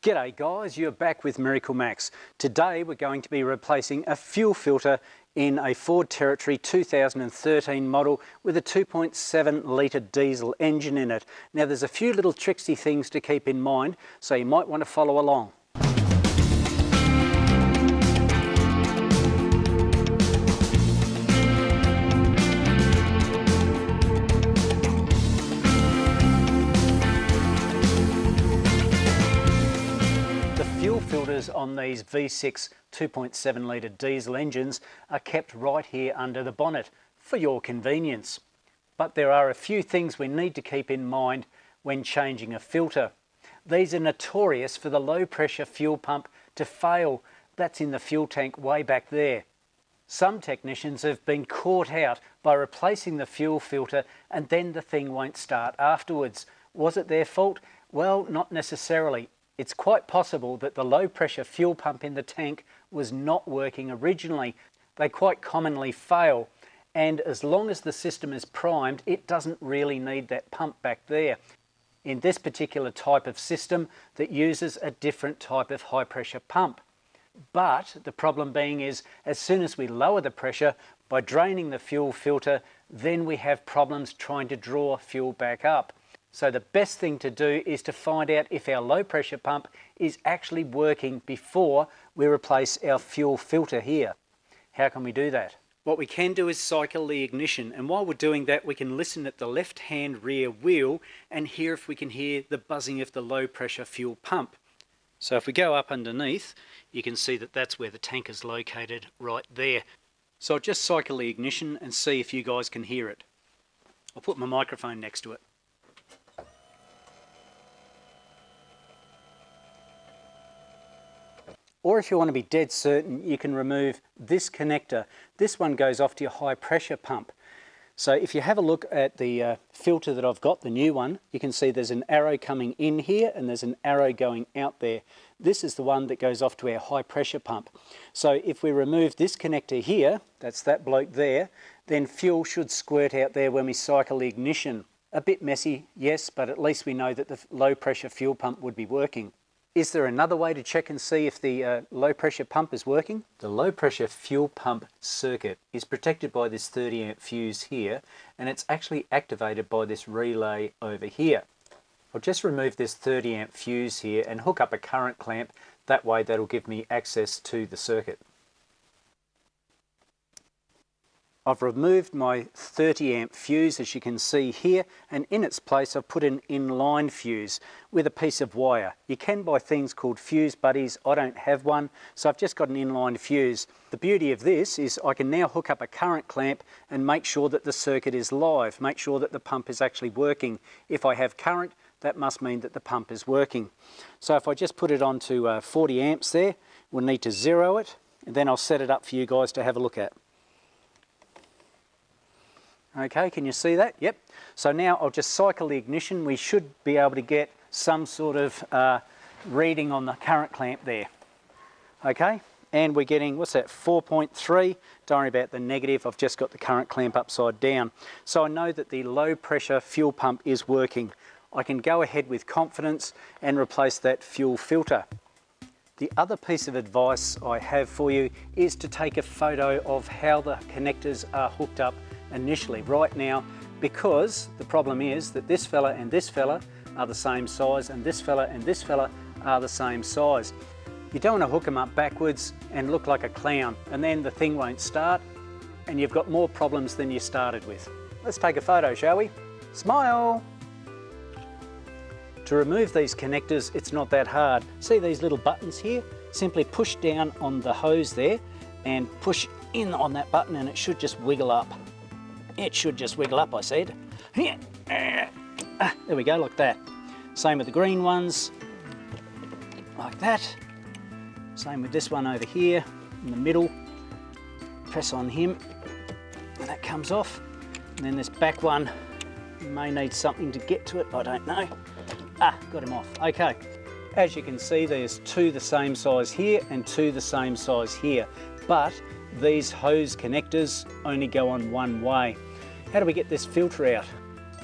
G'day guys, you're back with Miracle Max. Today we're going to be replacing a fuel filter in a Ford Territory 2013 model with a 2.7 litre diesel engine in it. Now there's a few little tricksy things to keep in mind, so you might want to follow along. Filters on these V6 2.7 litre diesel engines are kept right here under the bonnet for your convenience. But there are a few things we need to keep in mind when changing a filter. These are notorious for the low pressure fuel pump to fail. That's in the fuel tank way back there. Some technicians have been caught out by replacing the fuel filter and then the thing won't start afterwards. Was it their fault? Well, not necessarily. It's quite possible that the low pressure fuel pump in the tank was not working originally. They quite commonly fail, and as long as the system is primed, it doesn't really need that pump back there. In this particular type of system that uses a different type of high pressure pump. But the problem being is, as soon as we lower the pressure by draining the fuel filter, then we have problems trying to draw fuel back up. So the best thing to do is to find out if our low pressure pump is actually working before we replace our fuel filter here. How can we do that? What we can do is cycle the ignition, and while we're doing that we can listen at the left hand rear wheel and hear if we can hear the buzzing of the low pressure fuel pump. So if we go up underneath, you can see that that's where the tank is located, right there. So I'll just cycle the ignition and see if you guys can hear it. I'll put my microphone next to it. Or if you want to be dead certain, you can remove this connector. This one goes off to your high pressure pump. So if you have a look at the filter that I've got, the new one, you can see there's an arrow coming in here and there's an arrow going out there. This is the one that goes off to our high pressure pump. So if we remove this connector here, that's that bloke there, then fuel should squirt out there when we cycle the ignition. A bit messy, yes, but at least we know that the low pressure fuel pump would be working. Is there another way to check and see if the low pressure pump is working? The low pressure fuel pump circuit is protected by this 30 amp fuse here, and it's actually activated by this relay over here. I'll just remove this 30 amp fuse here and hook up a current clamp. That way that'll give me access to the circuit. I've removed my 30 amp fuse, as you can see here, and in its place I've put an inline fuse with a piece of wire. You can buy things called fuse buddies. I don't have one, so I've just got an inline fuse. The beauty of this is I can now hook up a current clamp and make sure that the circuit is live, make sure that the pump is actually working. If I have current, that must mean that the pump is working. So if I just put it on to 40 amps there, we'll need to zero it, and then I'll set it up for you guys to have a look at. Okay, can you see that? Yep. So now I'll just cycle the ignition. We should be able to get some sort of reading on the current clamp there. Okay, and we're getting, what's that, 4.3. Don't worry about the negative, I've just got the current clamp upside down. So I know that the low pressure fuel pump is working. I can go ahead with confidence and replace that fuel filter. The other piece of advice I have for you is to take a photo of how the connectors are hooked up initially right now, because the problem is that this fella and this fella are the same size, and this fella and this fella are the same size. You don't want to hook them up backwards and look like a clown, and then the thing won't start and you've got more problems than you started with. Let's take a photo, shall we? Smile! To remove these connectors, it's not that hard. See these little buttons here? Simply push down on the hose there and push in on that button and it should just wiggle up. It should just wiggle up, I said. There we go, like that. Same with the green ones, like that. Same with this one over here, in the middle. Press on him, and that comes off. And then this back one, you may need something to get to it, I don't know. Got him off, okay. As you can see, there's two the same size here and two the same size here. But these hose connectors only go on one way. How do we get this filter out?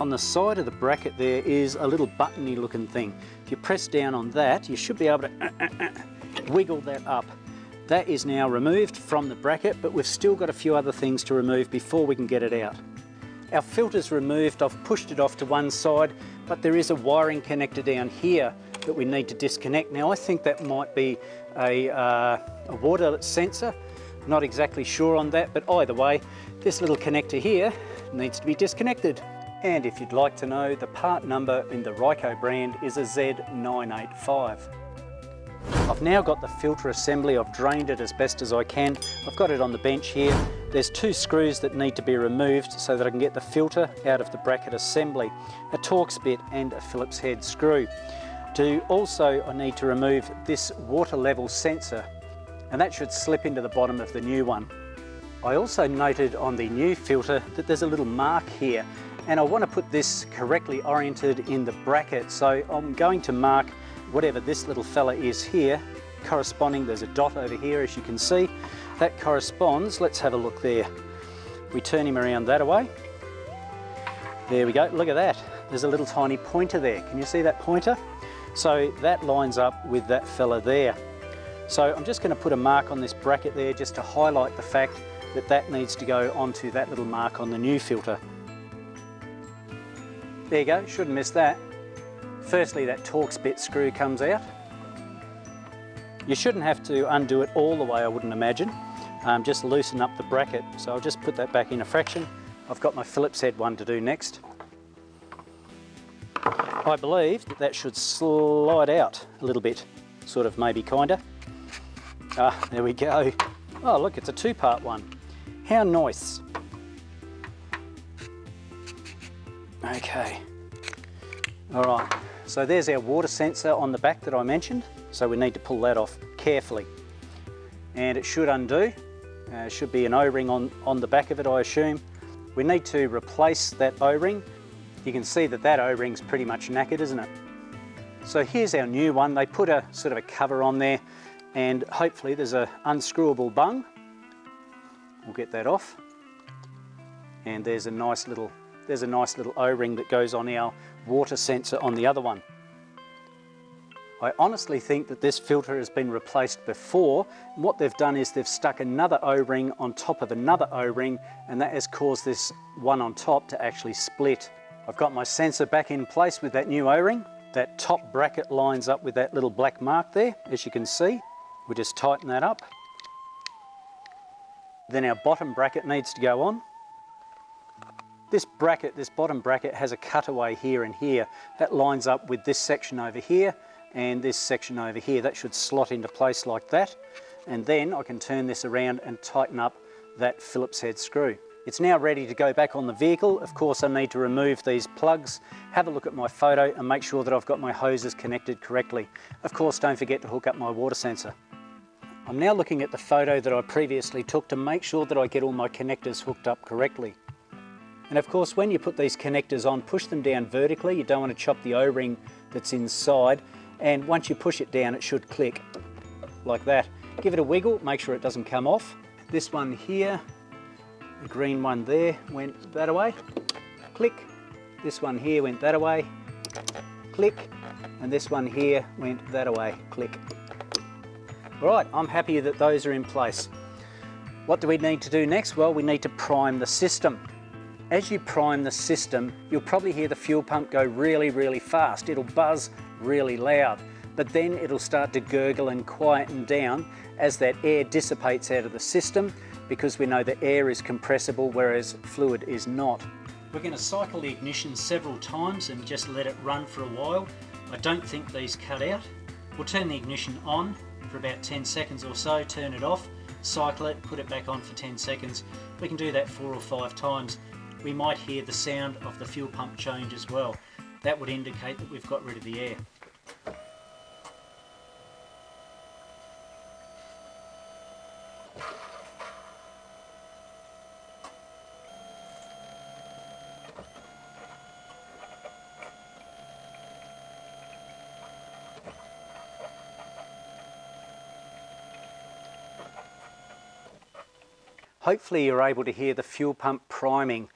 On the side of the bracket there is a little buttony looking thing. If you press down on that, you should be able to wiggle that up. That is now removed from the bracket, but we've still got a few other things to remove before we can get it out. Our filter's removed, I've pushed it off to one side, but there is a wiring connector down here that we need to disconnect. Now I think that might be a water sensor, not exactly sure on that, but either way, this little connector here needs to be disconnected. And if you'd like to know, the part number in the RYYZN brand is a Z985. I've now got the filter assembly. I've drained it as best as I can. I've got it on the bench here. There's two screws that need to be removed so that I can get the filter out of the bracket assembly, a Torx bit and a Phillips head screw. Also, I need to remove this water level sensor, and that should slip into the bottom of the new one. I also noted on the new filter that there's a little mark here, and I want to put this correctly oriented in the bracket, so I'm going to mark whatever this little fella is here, corresponding. There's a dot over here, as you can see. That corresponds. Let's have a look there. We turn him around that way. There we go. Look at that. There's a little tiny pointer there. Can you see that pointer? So that lines up with that fella there. So I'm just going to put a mark on this bracket there just to highlight the fact that that needs to go onto that little mark on the new filter. There you go. Shouldn't miss that. Firstly, that Torx bit screw comes out. You shouldn't have to undo it all the way, I wouldn't imagine. Just loosen up the bracket. So I'll just put that back in a fraction. I've got my Phillips head one to do next. I believe that that should slide out a little bit, sort of, maybe, kinda. Ah, there we go. Oh look, it's a two-part one. How nice. Okay. All right, so there's our water sensor on the back that I mentioned. So we need to pull that off carefully. And it should undo. Should be an O-ring on the back of it, I assume. We need to replace that O-ring. You can see that that O-ring's pretty much knackered, isn't it? So here's our new one. They put a sort of a cover on there, and hopefully there's a unscrewable bung. We'll get that off. And there's a nice little O-ring that goes on our water sensor on the other one. I honestly think that this filter has been replaced before. And what they've done is they've stuck another O-ring on top of another O-ring, and that has caused this one on top to actually split. I've got my sensor back in place with that new O-ring. That top bracket lines up with that little black mark there, as you can see. We just tighten that up. Then our bottom bracket needs to go on. This bottom bracket has a cutaway here and here. That lines up with this section over here and this section over here. That should slot into place like that. And then I can turn this around and tighten up that Phillips head screw. It's now ready to go back on the vehicle. Of course, I need to remove these plugs, have a look at my photo and make sure that I've got my hoses connected correctly. Of course, don't forget to hook up my water sensor. I'm now looking at the photo that I previously took to make sure that I get all my connectors hooked up correctly. And of course, when you put these connectors on, push them down vertically. You don't want to chop the O-ring that's inside. And once you push it down, it should click like that. Give it a wiggle, make sure it doesn't come off. This one here, the green one there, went that way, click. This one here went that way, click. And this one here went that way, click. All right, I'm happy that those are in place. What do we need to do next? Well, we need to prime the system. As you prime the system, you'll probably hear the fuel pump go really, really fast. It'll buzz really loud, but then it'll start to gurgle and quieten down as that air dissipates out of the system, because we know the air is compressible, whereas fluid is not. We're going to cycle the ignition several times and just let it run for a while. I don't think these cut out. We'll turn the ignition on for about 10 seconds or so, turn it off, cycle it, put it back on for 10 seconds. We can do that 4 or 5 times. We might hear the sound of the fuel pump change as well. That would indicate that we've got rid of the air. Hopefully you're able to hear the fuel pump priming.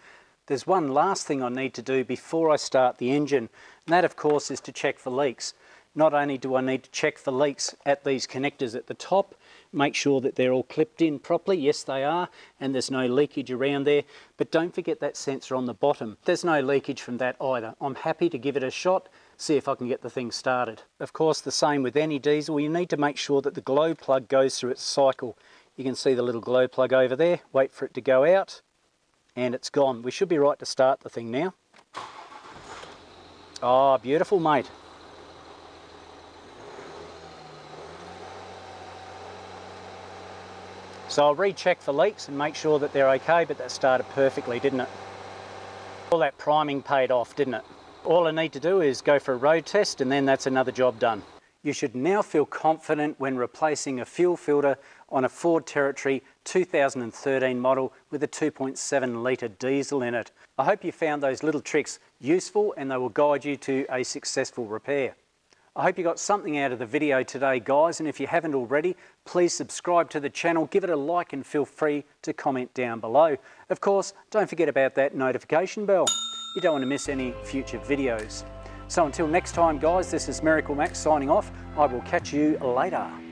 There's one last thing I need to do before I start the engine, and that of course is to check for leaks. Not only do I need to check for leaks at these connectors at the top, make sure that they're all clipped in properly, yes they are, and there's no leakage around there, but don't forget that sensor on the bottom. There's no leakage from that either. I'm happy to give it a shot, see if I can get the thing started. Of course, the same with any diesel, you need to make sure that the glow plug goes through its cycle. You can see the little glow plug over there, wait for it to go out, and it's gone. We should be right to start the thing now. Oh, beautiful, mate. So I'll recheck for leaks and make sure that they're okay, but that started perfectly, didn't it? All that priming paid off, didn't it? All I need to do is go for a road test and then that's another job done. You should now feel confident when replacing a fuel filter on a Ford Territory 2013 model with a 2.7 litre diesel in it. I hope you found those little tricks useful and they will guide you to a successful repair. I hope you got something out of the video today, guys, and if you haven't already, please subscribe to the channel, give it a like and feel free to comment down below. Of course, don't forget about that notification bell. You don't want to miss any future videos. So until next time, guys, this is Miracle Max signing off. I will catch you later.